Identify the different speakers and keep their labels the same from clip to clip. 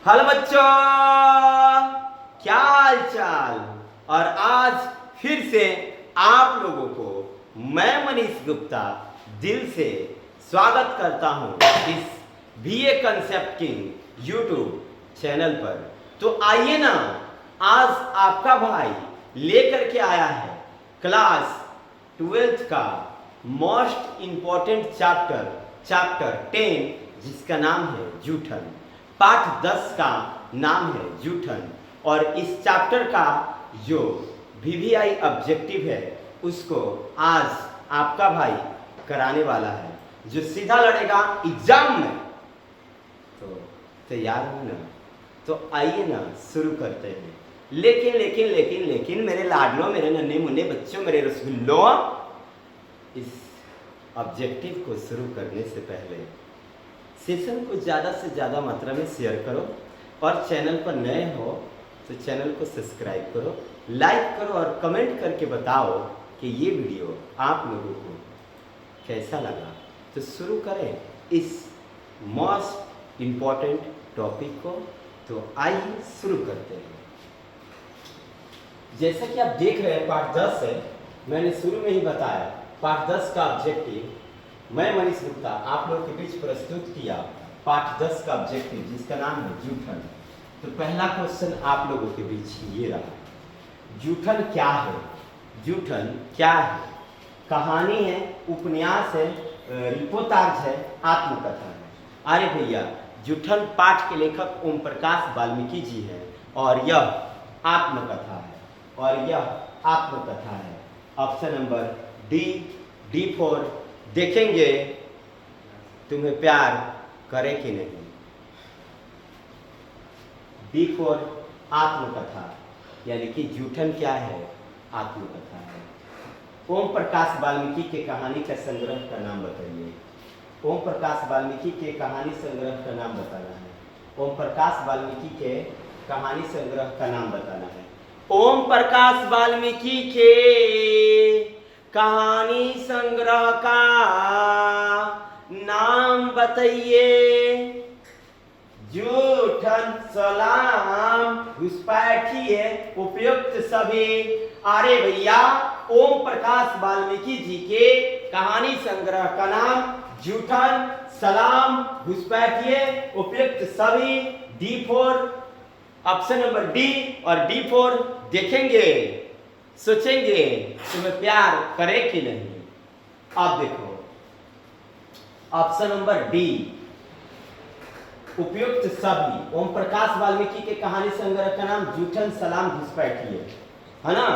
Speaker 1: Hello बच्चों, क्या हाल चाल। और आज फिर से आप लोगों को मैं मनीष गुप्ता दिल से स्वागत करता हूं इस BA concept king YouTube channel पर। तो आइए ना, आज आपका भाई लेकर के आया है क्लास 12th का मोस्ट इंपॉर्टेंट चैप्टर 10, जिसका नाम है जूठन। पाठ 10 का नाम है जूठन। और इस चैप्टर का जो वीवीआई ऑब्जेक्टिव है उसको आज आपका भाई कराने वाला है, जो सीधा लड़ेगा एग्जाम में। तो तैयार हो ना? तो आइए ना, शुरू करते हैं। लेकिन लेकिन लेकिन लेकिन मेरे लाडलो, मेरे नन्हे मुन्ने बच्चों, मेरे रसगुल्लो, इस ऑब्जेक्टिव को शुरू करने से पहले सेशन को ज़्यादा से ज़्यादा मात्रा में शेयर करो, और चैनल पर नए हो तो चैनल को सब्सक्राइब करो, लाइक करो और कमेंट करके बताओ कि ये वीडियो आप लोगों को कैसा लगा। तो शुरू करें इस मोस्ट इम्पॉर्टेंट टॉपिक को। तो आइए शुरू करते हैं। जैसा कि आप देख रहे हैं पाठ 10 है, मैंने शुरू में ही बताया पाठ 10 का ऑब्जेक्टिव मैं मनीष गुप्ता आप लोगों के बीच प्रस्तुत किया। पाठ 10 का ऑब्जेक्टिव जिसका नाम है जूठन। तो पहला क्वेश्चन आप लोगों के बीच ये रहा, जूठन क्या है? जूठन क्या है? कहानी है, उपन्यास है, रिपोर्टाज है, आत्मकथा है। अरे भैया, जूठन पाठ के लेखक ओम प्रकाश वाल्मीकि जी हैं, और यह आत्मकथा है, और यह आत्मकथा है। ऑप्शन नंबर डी फॉर देखेंगे तुम्हें प्यार करे कि नहीं। डी फॉर आत्मकथा, यानी कि जूठन क्या है? आत्मकथा है। ओम प्रकाश वाल्मीकि के कहानी का संग्रह का नाम बताइए। ओम प्रकाश वाल्मीकि के कहानी संग्रह का नाम बताना है। ओम प्रकाश वाल्मीकि के कहानी संग्रह का नाम बताना है। ओम प्रकाश वाल्मीकि के कहानी संग्रह का नाम बताइए। जूठन, सलाम, घुसपैठिए, उपयुक्त सभी। अरे भैया, ओम प्रकाश वाल्मीकि जी के कहानी संग्रह का नाम जूठन, सलाम, घुसपैठिए, उपयुक्त सभी। D four, option number D. और डी फोर देखेंगे, सोचेंगे तुम्हें प्यार करे कि नहीं। अब देखो ऑप्शन नंबर डी, उपयुक्त सभी। ओम प्रकाश वाल्मीकि के कहानी संग्रह का नाम जूठन, सलाम, घुसपैठिए, है ना?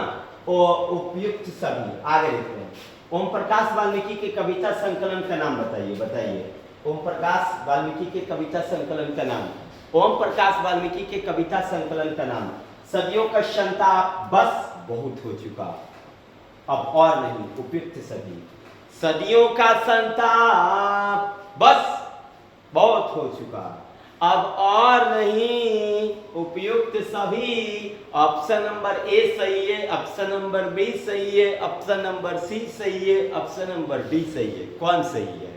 Speaker 1: उपयुक्त सभी। आगे देखते हैं। ओम प्रकाश वाल्मीकि के कविता संकलन का नाम बताइए। ओम प्रकाश वाल्मीकि के कविता संकलन का नाम। ओम प्रकाश वाल्मीकि के कविता संकलन का नाम सदियों का संताप बस बहुत हो चुका, अब और नहीं, उपयुक्त सभी। सदियों का संताप बस बहुत हो चुका, अब और नहीं, उपयुक्त सभी। ऑप्शन नंबर ए सही है, ऑप्शन नंबर बी सही है, ऑप्शन नंबर सी सही है, ऑप्शन नंबर डी सही है। कौन सही है?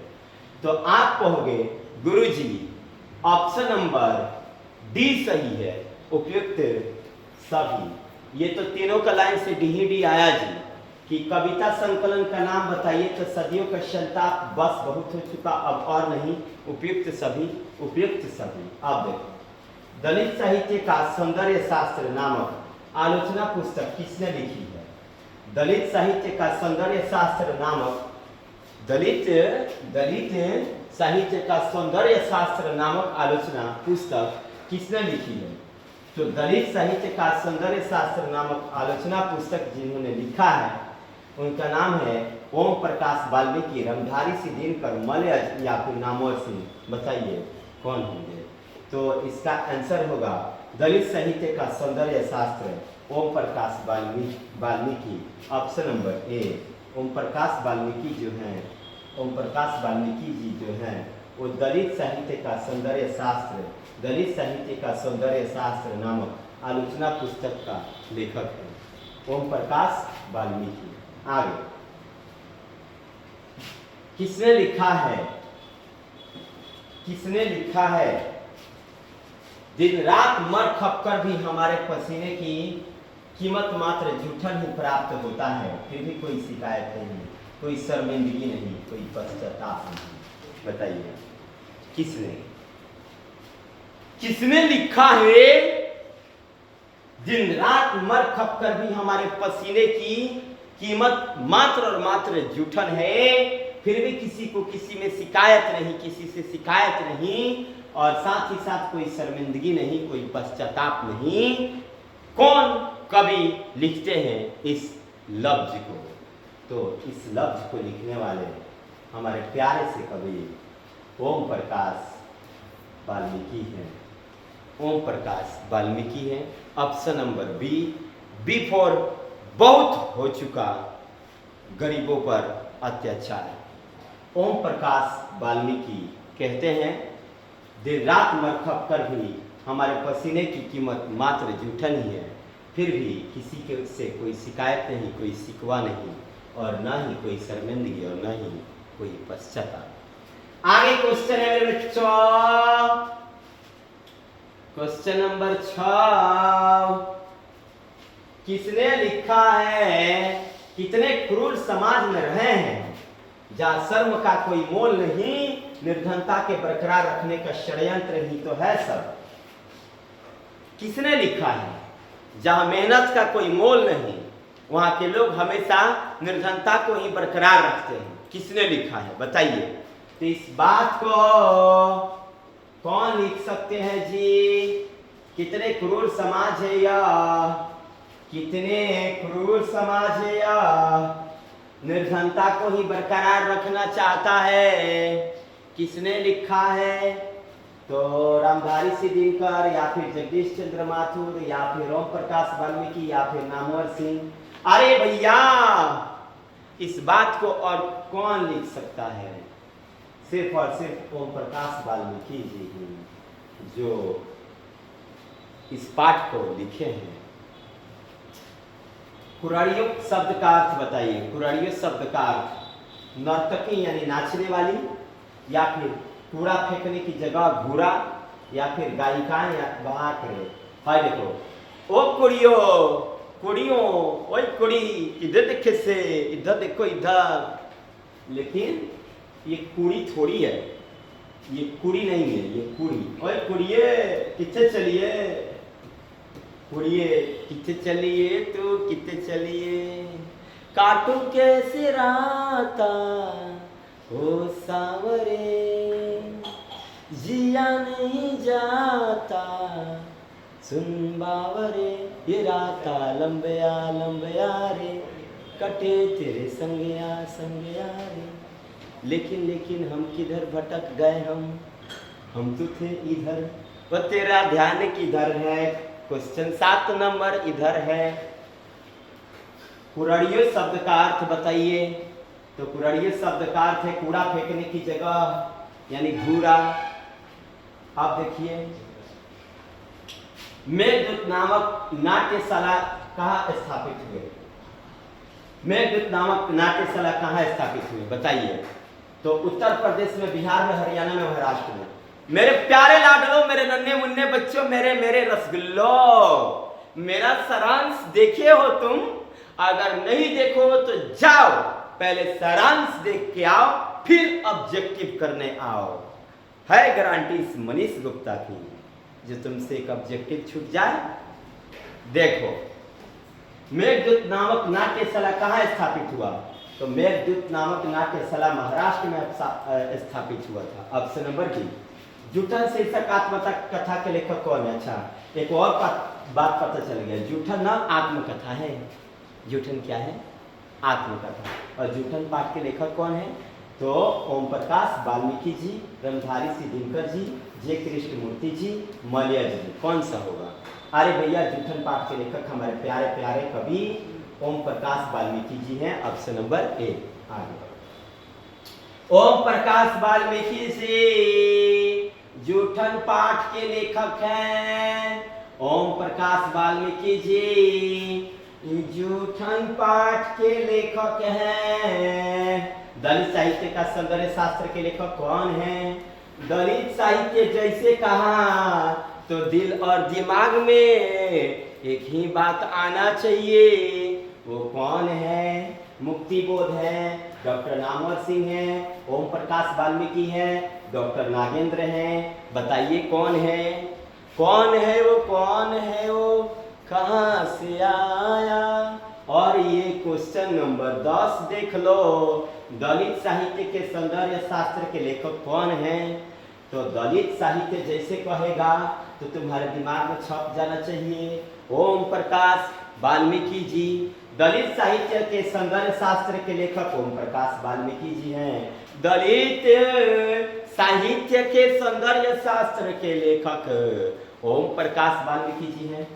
Speaker 1: तो आप कहोगे गुरुजी ऑप्शन नंबर डी सही है, उपयुक्त सभी। ये तो तीनों का लाइन से डी ही डी आया जी, कि कविता संकलन का नाम बताइए। तो सदियों का संताप बस बहुत हो चुका, अब और नहीं, उपयुक्त सभी, उपयुक्त सभी। अब देखो, दलित साहित्य का सौंदर्य शास्त्र नामक आलोचना पुस्तक किसने लिखी है? दलित साहित्य का सौंदर्य शास्त्र नामक दलित साहित्य का सौंदर्य शास्त्र नामक आलोचना पुस्तक किसने लिखी है? तो दलित साहित्य का सौंदर्य शास्त्र नामक आलोचना पुस्तक जिन्होंने लिखा है उनका नाम है ओम प्रकाश वाल्मीकि, रंगधारी सी दिनकर, मलयज या फिर नामवर सिंह। बताइए कौन होंगे? तो इसका आंसर होगा दलित साहित्य का सौंदर्य शास्त्र, Om Prakash Valmiki. Option number A. Om Prakash Valmiki जो हैं, ओम प्रकाश वाल्मीकि जी जो हैं, वो दलित साहित्य का सौंदर्य शास्त्र, दलित साहित्य का सौंदर्य शास्त्र नामक आलोचना पुस्तक का लेखक है ओम प्रकाश वाल्मीकि। आगे किसने लिखा है? किसने लिखा है? दिन रात मर खप कर भी हमारे पसीने की कीमत मात्र जूठन ही प्राप्त होता है, फिर भी कोई शिकायत नहीं, कोई शर्मिंदगी नहीं, कोई पश्चाताप नहीं। बताइए किसने किसने लिखा है दिन रात मर खप कर भी हमारे पसीने की कीमत मात्र और मात्र जूठन है, फिर भी किसी को किसी में शिकायत नहीं, किसी से शिकायत नहीं, और साथ ही साथ कोई शर्मिंदगी नहीं, कोई पश्चाताप नहीं। कौन कवि लिखते हैं इस लफ्ज को? तो इस लफ्ज को लिखने वाले हमारे प्यारे से कवि ओम प्रकाश वाल्मीकि हैं। ओम प्रकाश वाल्मीकि हैं। ऑप्शन नंबर बी फॉर बहुत हो चुका गरीबों पर अत्याचार। ओम प्रकाश वाल्मीकि कहते हैं दिन रात मर खप कर भी हमारे पसीने की कीमत मात्र जूठन ही है, फिर भी किसी के से कोई शिकायत नहीं, कोई शिकवा नहीं, और ना ही कोई शर्मिंदगी और ना ही कोई पश्चाताप। आगे क्वेश्चन है मेरे बच्चों, क्वेश्चन नंबर 6। किसने लिखा है कितने क्रूर समाज में रहे हैं जहां शर्म का कोई मोल नहीं, निर्धनता के बरकरार रखने का षड्यंत्र ही तो है सब। किसने लिखा है जहां मेहनत का कोई मोल नहीं, वहां के लोग हमेशा निर्धनता को ही बरकरार रखते हैं। किसने लिखा है बताइए। तो इस बात को कौन लिख सकते हैं जी? कितने क्रूर समाज है या कितने क्रूर समाज है या निर्धनता को ही बरकरार रखना चाहता है, किसने लिखा है? तो रामधारी सिंह दिनकर या फिर जगदीश चंद्र माथुर या फिर ओम प्रकाश वाल्मीकि या फिर नामवर सिंह। अरे भैया इस बात को और कौन लिख सकता है? सिर्फ और सिर्फ ओम प्रकाश वाल्मीकि जी ही जो इस पाठ को लिखे हैं। कुराड़ियों शब्द का अर्थ बताइए। कुराड़ियों शब्द का अर्थ नर्तकी यानी नाचने वाली, या फिर कूड़ा फेंकने की जगह घूरा, या फिर गायिकाएं या गा करे। हाय देखो ओ कुड़ियो कुड़ियों, ओए कुड़ी इधर देखे से, इधर देखो इधर। लेकिन ये कुड़ी थोड़ी है, ये कुड़ी नहीं है, ये कुड़ी। ओए कुड़िए किथे चलिए, कुड़िए किथे चलिए, तो किथे चलिए, काटू कैसे राता ओ सावरे, जिया नहीं जाता सुन बावरे, ये राता लंबया लंबया रे, कटे तेरे संगया संगया रे। लेकिन हम किधर भटक गए, हम तो थे इधर, वो तेरा ध्यान किधर है? क्वेश्चन 7 नंबर इधर है। कुराड़ियों शब्द का अर्थ बताइए। तो कुराड़ियों शब्द का अर्थ है कूड़ा फेंकने की जगह यानी घूरा। आप देखिए मेघदूत नामक नाट्यशाला कहाँ स्थापित हुए? मेघदूत नामक नाट्यशाला कहाँ स्थापित हुए बताइए। तो उत्तर प्रदेश में, बिहार में, हरियाणा में, महाराष्ट्र में। मेरे प्यारे लाडलो, मेरे नन्हे मुन्ने बच्चों, मेरे रसगुल्लो, मेरा सारांश देखे हो तुम? अगर नहीं देखो तो जाओ पहले सारांश देख के आओ, फिर ऑब्जेक्टिव करने आओ। है गारंटी इस मनीष गुप्ता की, जो तुमसे एक ऑब्जेक्टिव छूट जाए। देखो मेघदूत नामक नाट्यशाला कहाँ स्थापित हुआ? तो मेघदूत नामक नाट्यशाला महाराष्ट्र में स्थापित हुआ था। Option number B. जूठन शीर्षक आत्मकथा के लेखक कौन है? अच्छा एक और बात पता चल गया, जूठन ना आत्मकथा है। जूठन क्या है? आत्मकथा। और जूठन पाठ के लेखक कौन है? तो ओम प्रकाश वाल्मीकि जी, रामधारी सिंह दिनकर जी, जे कृष्णमूर्ति जी, मलयज जी। कौन सा होगा? अरे भैया जूठन पाठ के लेखक हमारे प्यारे प्यारे कवि ओम प्रकाश वाल्मीकि जी हैं। ऑप्शन नंबर ए। आगे ओम प्रकाश वाल्मीकि जी जूठन पाठ के लेखक हैं। ओम प्रकाश वाल्मीकि जी जूठन पाठ के लेखक हैं। दलित साहित्य का सौंदर्य शास्त्र के लेखक कौन हैं? दलित साहित्य जैसे कहा तो दिल और दिमाग में एक ही बात आना चाहिए। वो कौन है? मुक्ति बोध है, डॉक्टर नामवर सिंह है, ओम प्रकाश वाल्मीकि है, डॉक्टर नागेंद्र हैं। बताइए कौन है? कौन है वो? कौन है वो? कहाँ से आया? और ये क्वेश्चन नंबर 10 देख लो। दलित साहित्य के सौंदर्य शास्त्र के लेखक कौन हैं? तो दलित साहित्य जैसे कहेगा तो तुम्हारे दिमाग में छप जाना चाहिए ओम प्रकाश वाल्मीकि जी। दलित साहित्य के सौंदर्य शास्त्र के लेखक ओम प्रकाश वाल्मीकि जी हैं। दलित साहित्य के सौंदर्य शास्त्र के लेखक ओम प्रकाश वाल्मीकि जी हैं।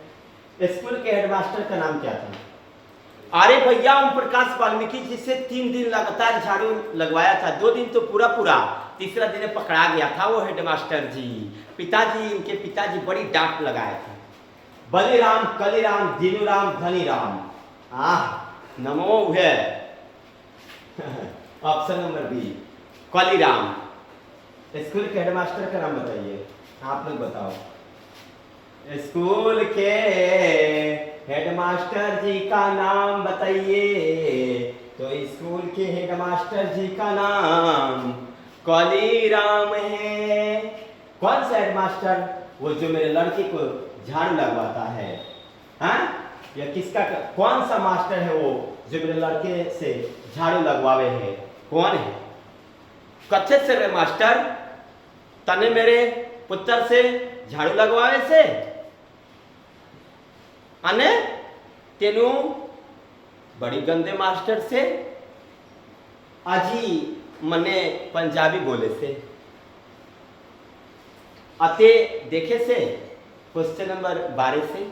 Speaker 1: स्कूल के हेडमास्टर का नाम क्या था? अरे भैया, ओम प्रकाश वाल्मीकि जी से 3 दिन लगातार झाड़ू लगवाया था। 2 दिन तो पूरा पूरा, तीसरा दिन पकड़ा गया था वो हेडमास्टर जी। पिताजी, इनके पिताजी बड़ी डांट लगाए थे। बलिराम, कलिराम, दीनूराम, धनीराम। नमो है। Option number B, Kaliram. School के हेडमास्टर का नाम बताइए, आप लोग बताओ। स्कूल के हेडमास्टर जी का नाम बताइए। तो स्कूल के हेडमास्टर जी का नाम कलीराम है। कौन सा हेडमास्टर? वो जो मेरे लड़की को झाड़ू लगवाता है। हाँ, या किसका? कौन सा मास्टर है वो जो मेरे लड़के से झाड़ू लगवावे है? कौन है? कच्चे से रे मास्टर तने मेरे पुत्र से झाड़ू लगवावे से अने तेनु बड़ी गंदे मास्टर से अजी मने पंजाबी बोले से अते देखे से। क्वेश्चन नंबर 12 से।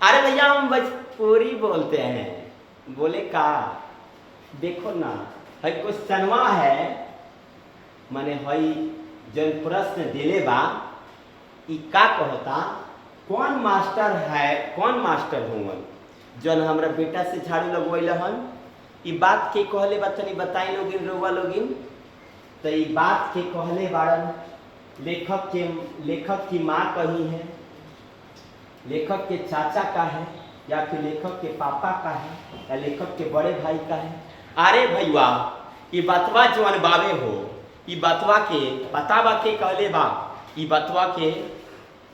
Speaker 1: अरे भैया, हम भोजपुरी बोलते हैं। बोले का? देखो ना, है क्वेश्चनवा है माने हई जन प्रश्न दिले बा ई का कहता? कौन मास्टर है? कौन मास्टर हुवन जन हमरा बेटा से झाड़ू लगवैले हन? ई बात के कहले बा? तनी बताई लोगिन, रउआ लोगिन। तो ई बात के कहले बाड़न लेखक की माँ कही है, लेखक के चाचा का है, या फिर लेखक के पापा का है, या लेखक के बड़े भाई का है। अरे भैया, ई बतवा जवन बावे हो, ई बतवा के बतावा के कहले बा। ई बतवा के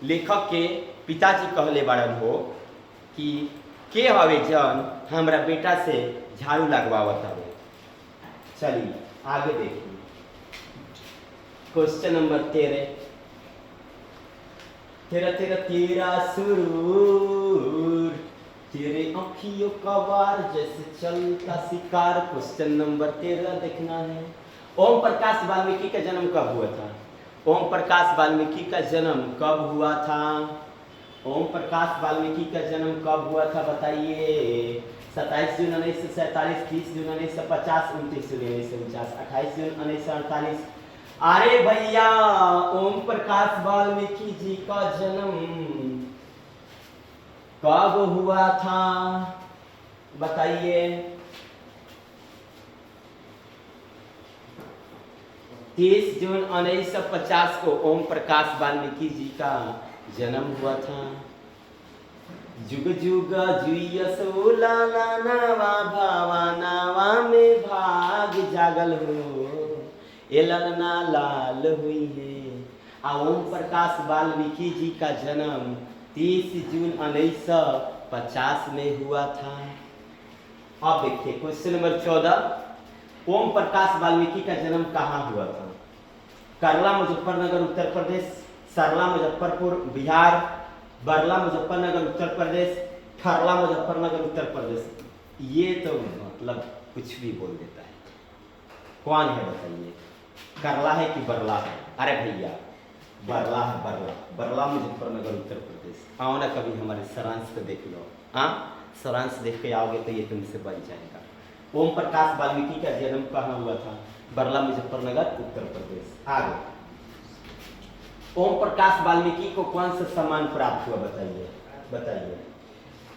Speaker 1: लेखक के पिताजी कहले बाड़न हो कि के हवे जन हमरा बेटा से झाड़ू लगवावत हवे। चलिए आगे देखिए। Question number 13। तेरा सुरूर, तेरे आँखियों का वार जैसे चलता शिकार। क्वेश्चन नंबर 13 देखना है। ओम प्रकाश वाल्मीकि का जन्म कब हुआ था? ओम प्रकाश वाल्मीकि का जन्म कब हुआ था? ओम प्रकाश वाल्मीकि का जन्म कब हुआ था बताइए। 27 जून 1947, 30 जून 1950, 29 जून 1949, 28 जून 1948। अरे भैया, ओम प्रकाश वाल्मीकि जी का जन्म कब हुआ था बताइए। 30 जून 1950 को ओम प्रकाश वाल्मीकि जी का जन्म हुआ था। जुग जुग जुयसो लाला नावा भावा नावा में भाग जागल हो, ए ललना लाल हुई है। ओम प्रकाश वाल्मीकि जी का जन्म 30 जून 1950 में हुआ था। अब देखिए क्वेश्चन नंबर 14। ओम प्रकाश वाल्मीकि का जन्म कहाँ हुआ था? करला मुजफ्फरनगर उत्तर प्रदेश, सरला मुजफ्फरपुर बिहार, बरला मुजफ्फरनगर उत्तर प्रदेश, खरला मुजफ्फरनगर उत्तर प्रदेश। ये तो मतलब कुछ भी बोल देता है। कौन है बताइए? करला है कि बरला है? अरे भैया, बरला है, बरला। बरला मुजफ्फरनगर उत्तर प्रदेश। आओ ना कभी हमारे सारांश को देख लो। हाँ, सारांश देख के आओगे तो ये तुमसे बन जाएगा। ओम प्रकाश वाल्मीकि का जन्म कहाँ हुआ था? बरला मुजफ्फरनगर उत्तर प्रदेश। आगे, ओम प्रकाश वाल्मीकि को कौन सा सम्मान प्राप्त हुआ बताइए? बताइए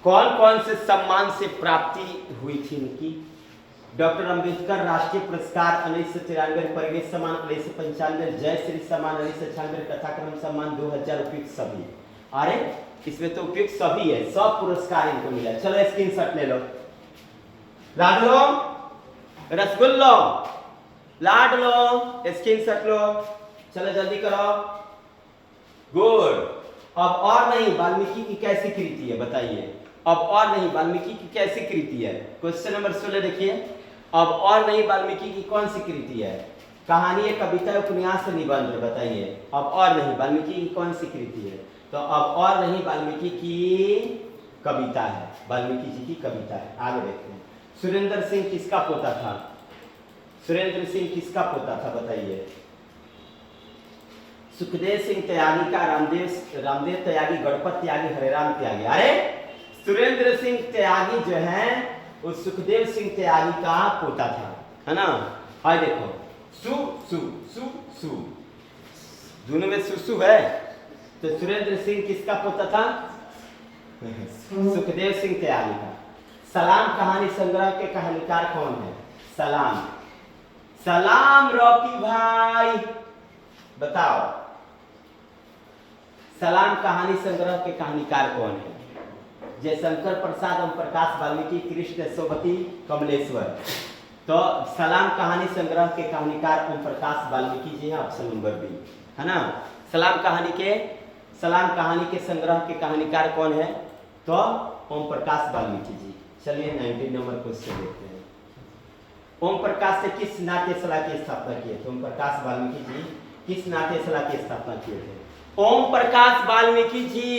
Speaker 1: कौन कौन से सम्मान से प्राप्ति हुई थी इनकी? डॉक्टर अंबेडकर राष्ट्रीय पुरस्कार 1993, परिवेश सम्मान 1995, जय श्री सम्मान 1996, कथाक्रम सम्मान 2000, उपयुक्त सभी। अरे इसमें तो उपयुक्त सभी है, सब पुरस्कार इनको मिला। चलो स्क्रीनशॉट ले लो। लाडलो, रसगुल्लो, लाडलो, स्क्रीनशॉट लो। चलो जल्दी करो। गुड। अब और नहीं वाल्मीकि की कैसी कृति है बताइए। अब और नहीं वाल्मीकि की कैसी कृति है? क्वेश्चन नंबर 16 देखिए। अब और नहीं वाल्मीकि की कौन सी कृति है? कहानी है, कविता, उपन्यास, निबंध, बताइए। अब और नहीं वाल्मीकि की कौन सी कृति है? तो अब और नहीं वाल्मीकि की कविता है, वाल्मीकि जी की कविता है। आगे देखते हैं। सुरेंद्र सिंह किसका पोता था? सुरेंद्र सिंह किसका पोता था बताइए। सुखदेव सिंह त्यागी का रामदेव त्यागी, गणपत त्यागी, हरेराम त्यागी। अरे सुरेंद्र सिंह त्यागी जो है वो सुखदेव सिंह त्यागी का पोता था, है ना। और देखो सु सु सु सु, दोनों में सुसु है, तो सुरेंद्र सिंह किसका पोता था? सुखदेव सिंह त्यागी का। सलाम कहानी संग्रह के कहानीकार कौन है? सलाम, सलाम रॉकी भाई, बताओ सलाम कहानी संग्रह के कहानीकार कौन है? जयशंकर प्रसाद, ओम प्रकाश वाल्मीकि, कृष्ण सोबती, कमलेश्वर। तो सलाम कहानी संग्रह के कहानीकार ओम प्रकाश वाल्मीकि जी हैं, ऑप्शन नंबर बी, है ना। सलाम कहानी के संग्रह के कहानीकार कौन है? तो ओम प्रकाश वाल्मीकि जी। चलिए 19 नंबर क्वेश्चन देखते हैं। ओम प्रकाश से किस नाट्यशाला की स्थापना किए थे? ओम प्रकाश वाल्मीकि जी किस नाट्यशाला की स्थापना किए थे? ओम प्रकाश वाल्मीकि जी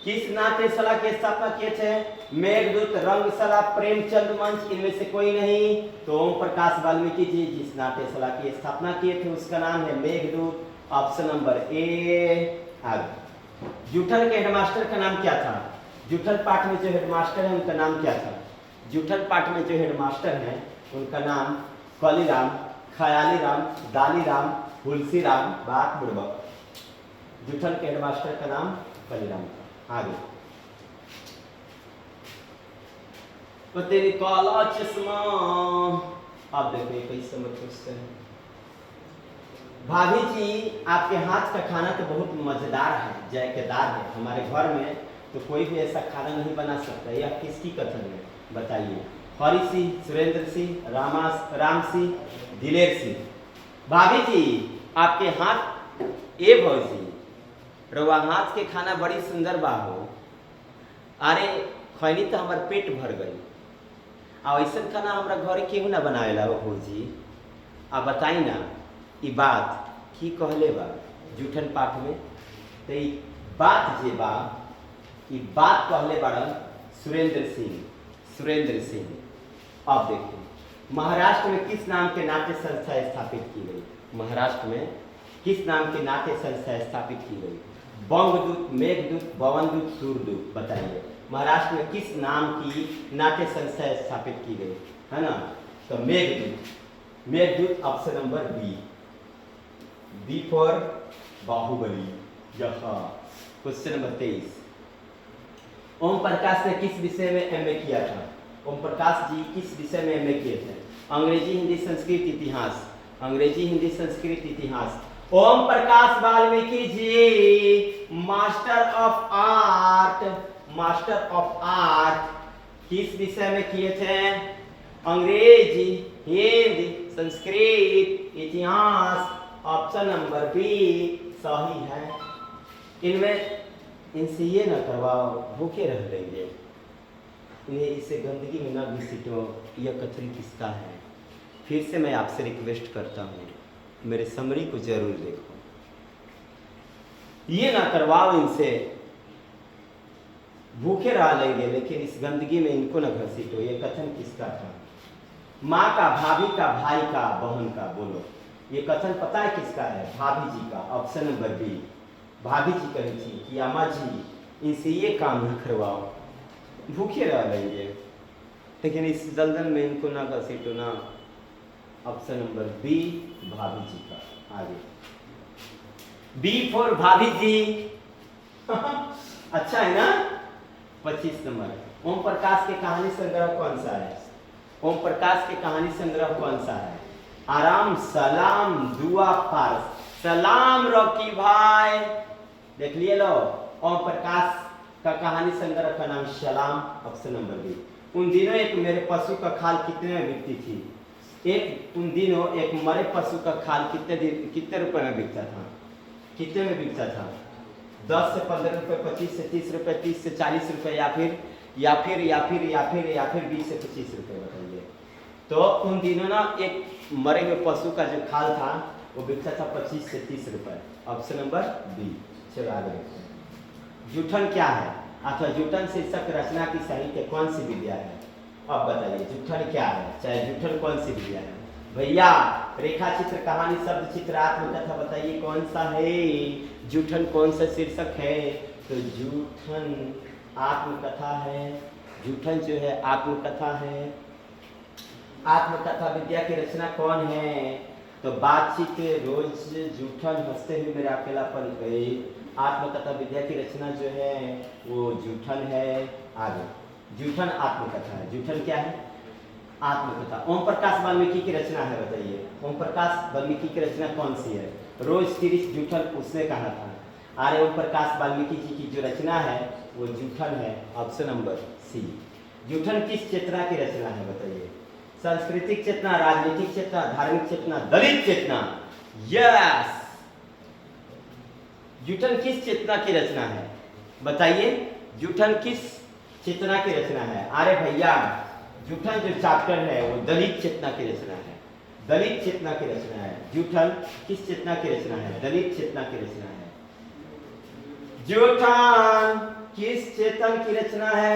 Speaker 1: किस नाट्यशाला की स्थापना किए थे? मेघदूत, रंगशाला, प्रेमचंद मंच, इनमें से कोई नहीं। तो ओम प्रकाश वाल्मीकि जी जिस नाट्यशाला की स्थापना किए थे उसका नाम है मेघदूत, ऑप्शन नंबर ए। आगे जूठन के हेडमास्टर का नाम क्या था? जूठन पाठ में जो हेडमास्टर है उनका नाम क्या था? जूठन पाठ में जो हेडमास्टर है उनका नाम कलीराम, खयाली राम, दाली राम, तुलसी राम, बात बुड़बक। जूठन के हेडमास्टर का नाम कलीराम था। आगे तो तेरी काला चश्मा। आप देखिए कैसे नंबर क्वेश्चन है। भाभी जी आपके हाथ का खाना तो बहुत मजेदार है, जायकेदार है, हमारे घर में तो कोई भी ऐसा खाना नहीं बना सकता। यह किसकी कथन है बताइए? हरि सिंह, सुरेंद्र सिंह, राम सिंह, दिलेर सिंह। भाभी जी आपके हाथ, ए भौजी रवा हाथ के खाना बड़ी सुंदर बा हो। अरे खैनी तो हमार पेट भर गई, आ ऐसा खाना हमारा घर केहू ना बनावेला हो भौजी। आप बताई ना ई बात की कहले बा जूठन पाठ में? तो ई बात जे बा ई बात कहले बाड़न सुरेंद्र सिंह। अब देखिए महाराष्ट्र में किस नाम के नाट्य संस्था स्थापित की गई? महाराष्ट्र में किस नाम की नाट्य संस्था स्थापित की गई? बंगदूत, मेघदूत, भवनदूत, सूरदूत, बताइए। महाराष्ट्र में किस नाम की नाट्य संस्था स्थापित की गई, है ना? तो Meghdoot option number B for Baahubali. Question number 23। Om Prakash ने किस विषय में एमए किया था? ओम प्रकाश जी किस विषय में एमए किए थे? अंग्रेजी, हिंदी, संस्कृत, इतिहास। अंग्रेजी, हिंदी, संस्कृत, इतिहास। ओम Prakash Valmiki ji master of art किस विषय में किए थे? अंग्रेजी, हिंदी, संस्कृत, इतिहास, ऑप्शन नंबर बी सही है। इनसे ये ना करवाओ, भूखे रह लेंगे। इन्हें इससे गंदगी में ना घसीटो। यह कथन किसका है? फिर से मैं आपसे रिक्वेस्ट करता हूँ, मेरे समरी को जरूर देखो। ये ना करवाओ, इनसे भूखे रह लेंगे लेकिन इस गंदगी में इनको ना घसीटो। ये कथन किसका था? माँ का, भाभी का, भाई का, बहन का, बोलो। ये कथन पता है किसका है? भाभी जी का, ऑप्शन नंबर बी। भाभी जी कही थी कि अम्मा जी इनसे ये काम न करवाओ, भूखे रह लेंगे, लेकिन इस दलदल में इनको ना घसीटो ना। ऑप्शन नंबर बी भाभी जी का। आगे बी फॉर भाभी जी। अच्छा है ना। 25 नंबर। ओम प्रकाश के कहानी संग्रह कौन सा है? ओम प्रकाश के कहानी संग्रह कौन सा है? आराम, सलाम, दुआ, फारस। सलाम रॉकी भाई, देख लिए लो। ओम प्रकाश का कहानी संग्रह का नाम सलाम, ऑप्शन नंबर बी। उन दिनों एक मेरे पशु का खाल कितने में बिकती थी? उन दिनों एक मरे पशु का खाल कितने रुपए में बिकता था? कितने में बिकता था? 10 से 15 रुपए, 25 से 30 रुपए, 30 से 40 रुपए, या फिर 20 से 25 रुपए, बताइए। तो उन दिनों ना एक मरे हुए पशु का जो खाल था वो बिकता था 25 से 30 रुपए, ऑप्शन नंबर बी। चलो आगे देखते हैं। जूठन क्या है अथवा जूठन शीर्षक रचना की साहित्य कौन सी विद्या है? अब बताइए जूठन क्या है, चाहे जूठन कौन सी विद्या है? भैया रेखा चित्र, कहानी, शब्द चित्र, आत्मकथा, बताइए कौन सा है? जूठन कौन सा शीर्षक है? तो जूठन आत्मकथा है। जूठन जो है आत्मकथा है। आत्मकथा विद्या की रचना कौन है? तो बातचीत, रोज, जूठन, हंसते हुए मेरा अकेलापन गए। आत्मकथा विद्या की रचना जो है वो जूठन है। आगे जूठन आत्मकथा है। जूठन क्या है? आत्मकथा। ओम प्रकाश वाल्मीकि की रचना है, बताइए ओम प्रकाश वाल्मीकि की रचना कौन सी है? रोज, तिरिस, जूठन उसने कहा था। अरे ओम प्रकाश वाल्मीकि जी की जो रचना है वो जूठन है, ऑप्शन नंबर सी। जूठन किस चेतना की रचना है, बताइए? सांस्कृतिक चेतना, राजनीतिक चेतना, धार्मिक चेतना, दलित चेतना। यस, जूठन किस चेतना की रचना है, बताइए? जूठन किस चेतना की रचना है? अरे भैया जूठन जो चैप्टर है वो दलित चेतना की रचना है। दलित चेतना की रचना है। जूठन किस चेतना की रचना है? दलित चेतना की रचना है। जूठन किस चेतन की रचना है?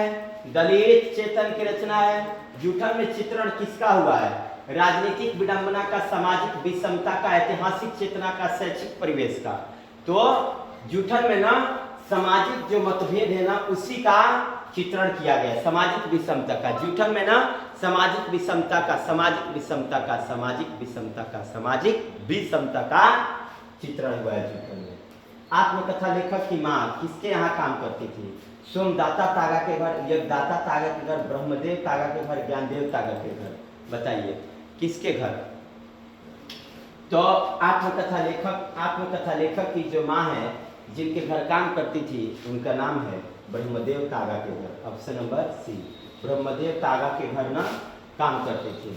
Speaker 1: दलित चेतन की रचना है। जूठन में चित्रण किसका हुआ है? राजनीतिक विडंबना का, सामाजिक विषमता का, ऐतिहासिक चेतना का, शैक्षिक परिवेश का। तो जूठन में ना सामाजिक जो मतभेद है ना उसी का चित्रण किया गया, सामाजिक विषमता का। जूठन में ना सामाजिक विषमता का, सामाजिक विषमता का, सामाजिक विषमता का, सामाजिक विषमता का चित्रण हुआ है जूठन में। आत्मकथा लेखक की माँ किसके यहाँ काम करती थी? सोमदाता तागा के घर, यज्ञदाता तागा के घर, ब्रह्मदेव तागा के घर, ज्ञानदेव तागा के घर, बताइए किसके घर? तो आत्मकथा लेखक की जो माँ है जिनके घर काम करती थी उनका नाम है ब्रह्मदेव तागा के घर, ऑप्शन नंबर सी। ब्रह्मदेव तागा के घर ना काम करते थे।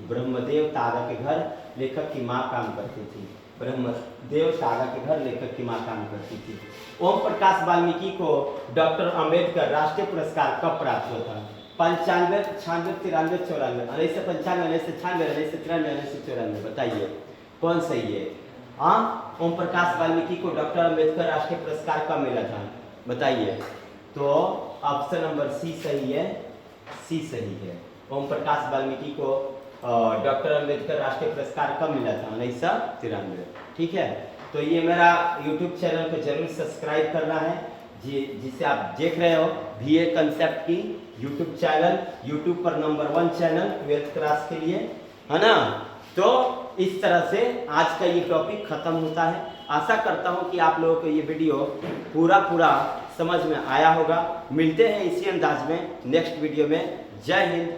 Speaker 1: ब्रह्मदेव तागा के घर लेखक की माँ काम करती थी। ब्रह्मदेव तागा के घर लेखक की माँ काम करती थी। ओम प्रकाश वाल्मीकि को डॉक्टर अंबेडकर राष्ट्रीय पुरस्कार कब प्राप्त हुआ था? 95, 96, 93, 94, 1995, 1996, 1993, 1994, बताइए कौन सही है? हाँ, ओम प्रकाश वाल्मीकि को डॉक्टर अंबेडकर राष्ट्रीय पुरस्कार कब मिला था, बताइए? तो ऑप्शन नंबर सी सही है, सी सही है। ओम प्रकाश वाल्मीकि को डॉक्टर अंबेडकर राष्ट्रीय पुरस्कार कब मिला था? 1993। ठीक है, तो ये मेरा यूट्यूब चैनल को जरूर सब्सक्राइब करना है जिसे आप देख रहे हो बीए कंसेप्ट की यूट्यूब चैनल, यूट्यूब पर नंबर 1 चैनल 12th क्लास के लिए, है ना? तो इस तरह से आज का ये टॉपिक खत्म होता है। आशा करता हूँ कि आप लोगों को ये वीडियो पूरा समझ में आया होगा। मिलते हैं इसी अंदाज में नेक्स्ट वीडियो में। जय हिंद,